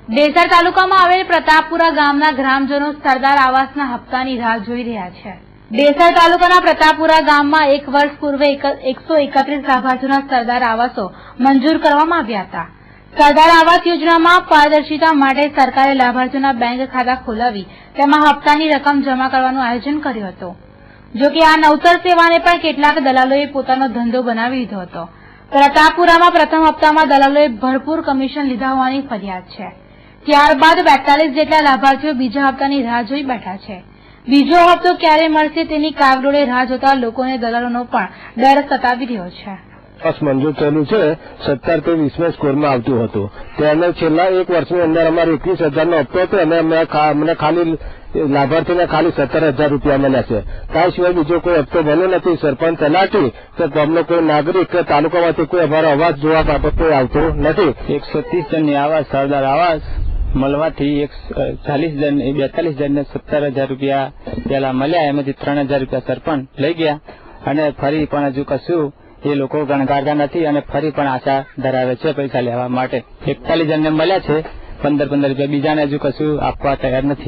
ડેસર તાલુકામાં આવેલ પ્રતાપપુરા ગામના ગ્રામજનો સરદાર આવાસના હપ્તાની રાહ જોઈ રહ્યા છે। ડેસર તાલુકાના પ્રતાપપુરા ગામમાં 1 વર્ષ પૂર્વે 131 લાભાર્થીઓના સરદાર આવાસો મંજૂર કરવામાં આવ્યા હતા। સરદાર આવાસ યોજનામાં પારદર્શિતા માટે સરકારે લાભાર્થીઓના બેંક ખાતા ખોલાવી તેમાં હપ્તાની રકમ જમા કરવાનું આયોજન કર્યું હતું। જો કે આ નવતર સેવાને પણ કેટલાક દલાલોએ પોતાનો ધંધો બનાવી લીધો હતો। પ્રતાપપુરામાં પ્રથમ હપ્તામાં દલાલોએ ભરપૂર કમિશન લીધા હોવાની ફરિયાદ છે। ત્યારબાદ 42 જેટલા લાભાર્થીઓ બીજા હપ્તાની રાહ જોઈ બેઠા છે। બીજો હપ્તો ક્યારે મળશે તેની કાગડોળે રાહ જોતા લોકોને દલાલોનો પણ ડર સતાવી રહ્યો છે। બસ મંજૂર થયેલું છે 17 થી 20 સ્કોરમાં આવતું હતું તેને છેલ્લા 1 વર્ષની અંદર અમારે 21,000નો હપ્તો હતો અને મને ખાલી લાભાર્થીને ખાલી 17,000 રૂપિયા મળ્યા છે। ત્યાં સિવાય બીજો કોઈ હપ્તો બન્યો નથી। સરપંચ તલાટી કે ગામનો કોઈ નાગરિક કે તાલુકામાંથી કોઈ અમારો અવાજ જોવા બાબત કોઈ આવતો નથી। 130 જણની આવાસ સરદાર આવાસ મળવાથી 42 જણને 17,000 રૂપિયા પેલા મળ્યા, એમાંથી 3,000 રૂપિયા સરપંચ લઈ ગયા અને ફરી પણ હજુ કશું એ લોકો ગણકારતા નથી અને ફરી પણ આશા ધરાવે છે પૈસા લેવા માટે। 41 જણને મળ્યા છે 15 રૂપિયા, બીજાને હજુ કશું આપવા તૈયાર નથી।